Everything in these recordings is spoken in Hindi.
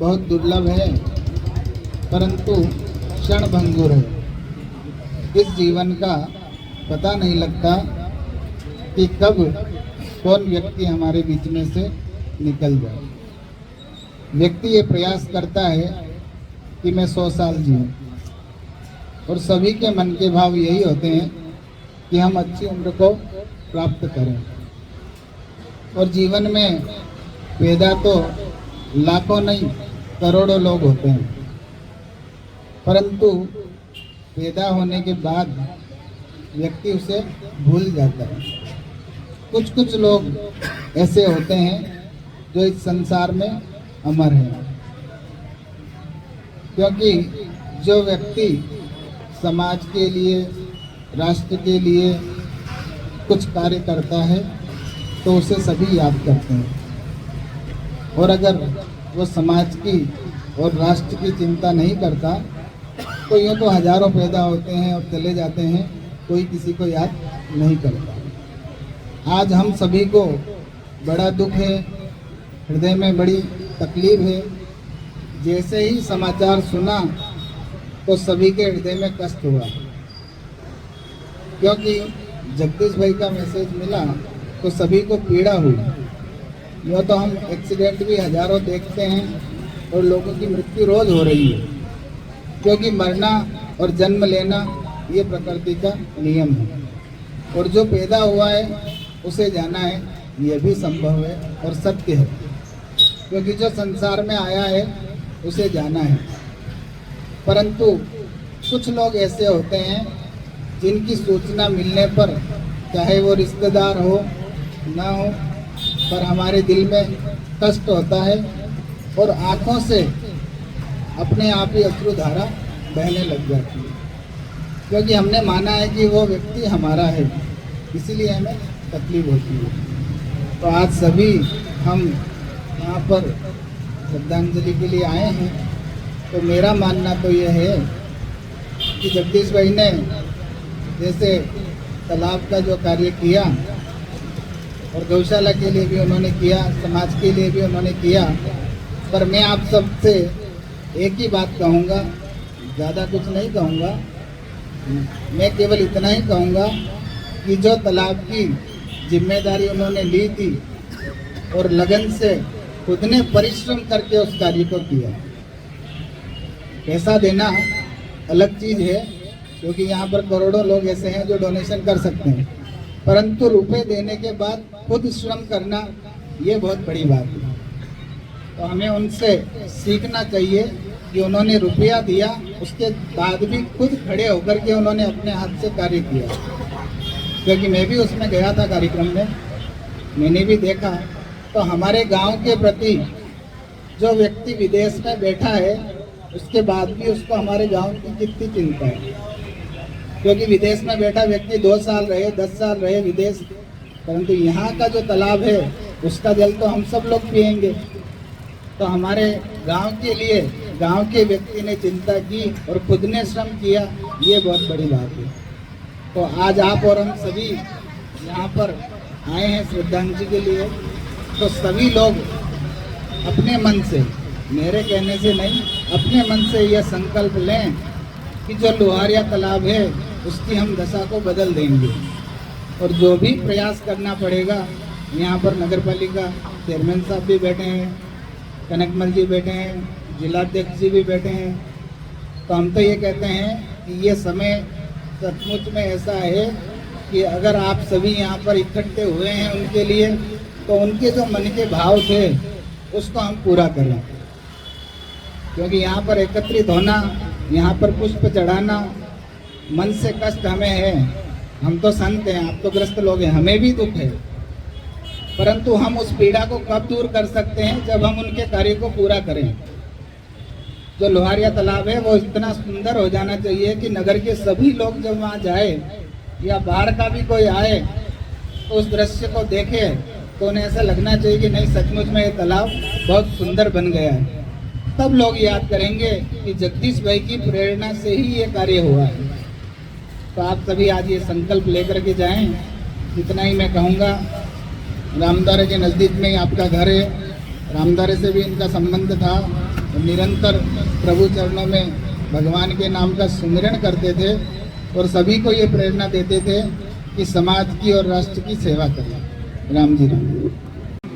बहुत दुर्लभ है, परंतु क्षणभंगुर है। इस जीवन का पता नहीं लगता कि कब कौन व्यक्ति हमारे बीच में से निकल जाए। व्यक्ति ये प्रयास करता है कि मैं 100 साल जीऊं, और सभी के मन के भाव यही होते हैं कि हम अच्छी उम्र को प्राप्त करें। और जीवन में पैदा तो लाखों नहीं करोड़ों लोग होते हैं, परंतु पैदा होने के बाद व्यक्ति उसे भूल जाता है। कुछ कुछ लोग ऐसे होते हैं जो इस संसार में अमर हैं, क्योंकि जो व्यक्ति समाज के लिए, राष्ट्र के लिए कुछ कार्य करता है तो उसे सभी याद करते हैं। और अगर वो समाज की और राष्ट्र की चिंता नहीं करता तो यूँ तो हजारों पैदा होते हैं और चले जाते हैं, कोई किसी को याद नहीं करता। आज हम सभी को बड़ा दुख है, हृदय में बड़ी तकलीफ है। जैसे ही समाचार सुना तो सभी के हृदय में कष्ट हुआ, क्योंकि जगदीश भाई का मैसेज मिला तो सभी को पीड़ा हुई। यूँ तो हम एक्सीडेंट भी हजारों देखते हैं और लोगों की मृत्यु रोज हो रही है, क्योंकि मरना और जन्म लेना ये प्रकृति का नियम है। और जो पैदा हुआ है उसे जाना है, ये भी संभव है और सत्य है, क्योंकि जो संसार में आया है उसे जाना है। परंतु कुछ लोग ऐसे होते हैं जिनकी सूचना मिलने पर, चाहे वो रिश्तेदार हो ना हो, पर हमारे दिल में कष्ट होता है और आंखों से अपने आप ही अश्रुधारा बहने लग जाती है, क्योंकि हमने माना है कि वो व्यक्ति हमारा है, इसीलिए हमें तकलीफ होती है। तो आज सभी हम यहाँ पर श्रद्धांजलि के लिए आए हैं। तो मेरा मानना तो ये है कि जगदीश भाई ने जैसे तालाब का जो कार्य किया और गौशाला के लिए भी उन्होंने किया, समाज के लिए भी उन्होंने किया, पर मैं आप सबसे एक ही बात कहूँगा, ज़्यादा कुछ नहीं कहूँगा। मैं केवल इतना ही कहूँगा कि जो तालाब की जिम्मेदारी उन्होंने ली थी और लगन से खुद ने परिश्रम करके उस कार्य को किया। पैसा देना अलग चीज़ है, क्योंकि यहाँ पर करोड़ों लोग ऐसे हैं जो डोनेशन कर सकते हैं, परंतु रुपए देने के बाद खुद श्रम करना ये बहुत बड़ी बात है। तो हमें उनसे सीखना चाहिए कि उन्होंने रुपया दिया, उसके बाद भी खुद खड़े होकर के उन्होंने अपने हाथ से कार्य किया। क्योंकि मैं भी उसमें गया था कार्यक्रम में, मैंने भी देखा। तो हमारे गांव के प्रति जो व्यक्ति विदेश में बैठा है, उसके बाद भी उसको हमारे गांव की कितनी चिंता है, क्योंकि विदेश में बैठा व्यक्ति 2 साल रहे, 10 साल रहे विदेश, परंतु यहाँ का जो तालाब है उसका जल तो हम सब लोग पिएंगे। तो हमारे गांव के लिए गांव के व्यक्ति ने चिंता की और खुद ने श्रम किया, ये बहुत बड़ी बात है। तो आज आप और हम सभी यहाँ पर आए हैं श्रद्धांजलि के लिए। तो सभी लोग अपने मन से, मेरे कहने से नहीं, अपने मन से यह संकल्प लें कि जो लोहारिया तालाब है उसकी हम दशा को बदल देंगे। और जो भी प्रयास करना पड़ेगा, यहाँ पर नगर पालिका चेयरमैन साहब भी बैठे हैं, कनकमल जी बैठे हैं, जिलाध्यक्ष जी भी बैठे हैं। तो हम तो ये कहते हैं कि ये समय सचमुच में ऐसा है कि अगर आप सभी यहाँ पर इकट्ठे हुए हैं उनके लिए, तो उनके जो मन के भाव थे उसको हम पूरा करें। क्योंकि यहाँ पर एकत्रित होना, यहाँ पर पुष्प चढ़ाना, मन से कष्ट हमें है। हम तो संत हैं, आप तो ग्रस्त लोग हैं, हमें भी दुख है, परंतु हम उस पीड़ा को कब दूर कर सकते हैं, जब हम उनके कार्य को पूरा करें। जो लोहारिया तालाब है वो इतना सुंदर हो जाना चाहिए कि नगर के सभी लोग जब वहाँ जाए या बाहर का भी कोई आए तो उस दृश्य को देखे तो उन्हें ऐसा लगना चाहिए कि नहीं, सचमुच में ये तालाब बहुत सुंदर बन गया है। तब लोग याद करेंगे कि जगदीश भाई की प्रेरणा से ही ये कार्य हुआ है। तो आप सभी आज ये संकल्प लेकर के जाएं। इतना ही मैं कहूँगा। रामद्वारे के नज़दीक में ही आपका घर है, रामद्वारे से भी इनका संबंध था। निरंतर प्रभु चरणों में भगवान के नाम का सुमिरन करते थे और सभी को ये प्रेरणा देते थे कि समाज की और राष्ट्र की सेवा करें। राम जी राम।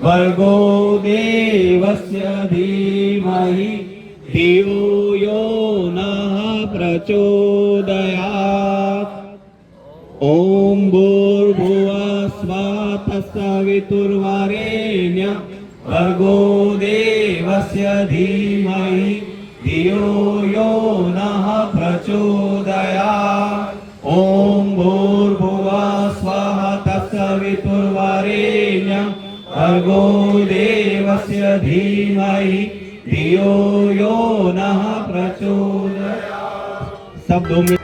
भर्गो देवस्य धीमहि धियो यो नः प्रचोदयात्। ॐ भूर्भुवः स्वः तत्सवितुर्वरेण्यं भर्गो देवस्य धीमहि धियो यो नः प्रचोदयात्। ॐ भूर्भुवः स्वः तत्सवितुर्वरेण्यं भर्गो देवस्य धीमहि धियो यो नः प्रचोदयात्। शब्दों में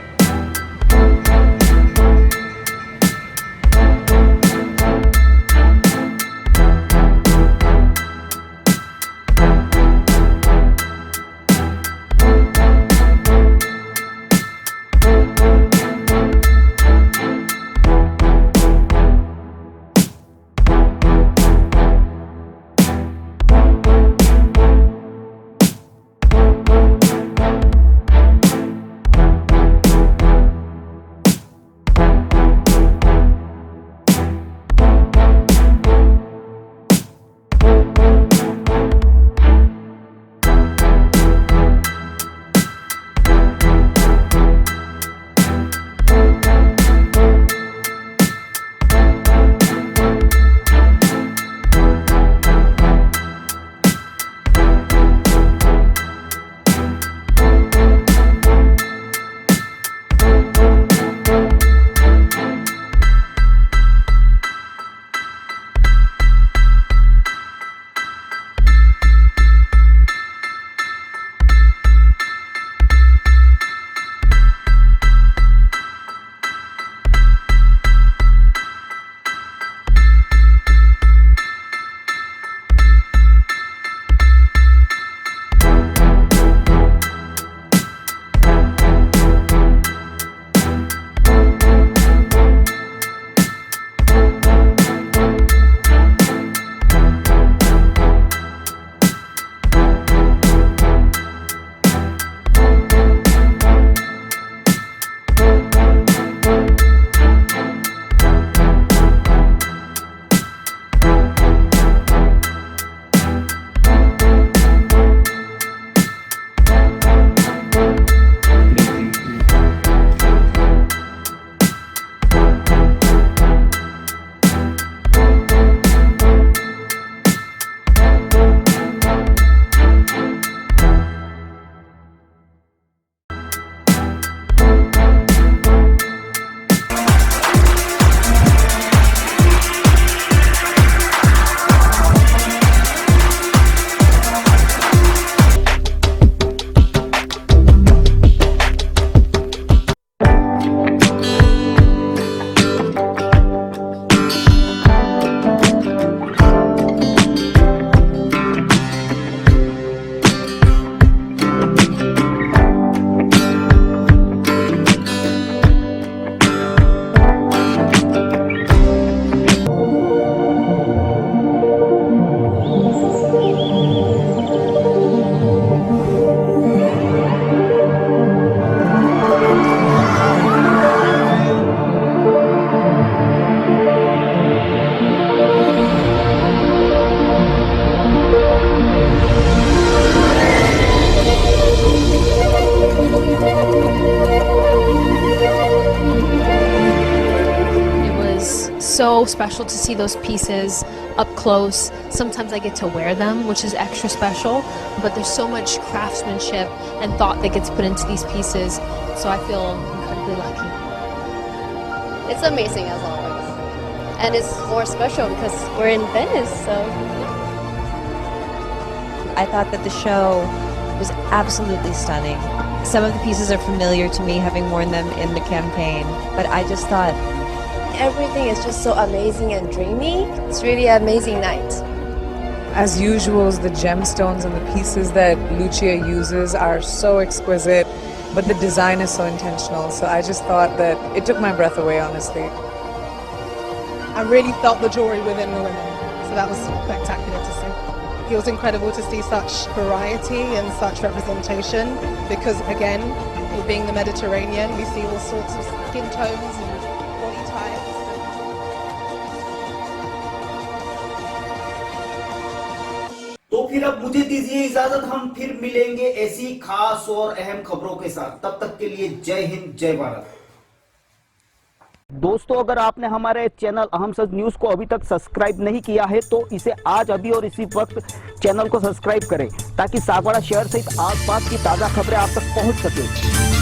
so special to see those pieces up close. Sometimes I get to wear them, which is extra special, but there's so much craftsmanship and thought that gets put into these pieces, so I feel incredibly lucky. It's amazing as always. And it's more special because we're in Venice, so. I thought that the show was absolutely stunning. Some of the pieces are familiar to me, having worn them in the campaign, but I just thought Everything is just so amazing and dreamy. It's really an amazing night. As usual, the gemstones and the pieces that Lucia uses are so exquisite, but the design is so intentional. So I just thought that it took my breath away, honestly. I really felt the jewelry within the women, so that was spectacular to see. It was incredible to see such variety and such representation because, again, it being the Mediterranean, we see all sorts of skin tones and body types. तो फिर अब मुझे दीजिए इजाजत, हम फिर मिलेंगे ऐसी खास और अहम खबरों के साथ। तब तक के लिए जय हिंद, जय भारत। दोस्तों, अगर आपने हमारे चैनल अहम सच न्यूज को अभी तक सब्सक्राइब नहीं किया है तो इसे आज अभी और इसी वक्त चैनल को सब्सक्राइब करें ताकि सागवाड़ा शहर सहित आसपास की ताजा खबरें आप तक पहुंच सके।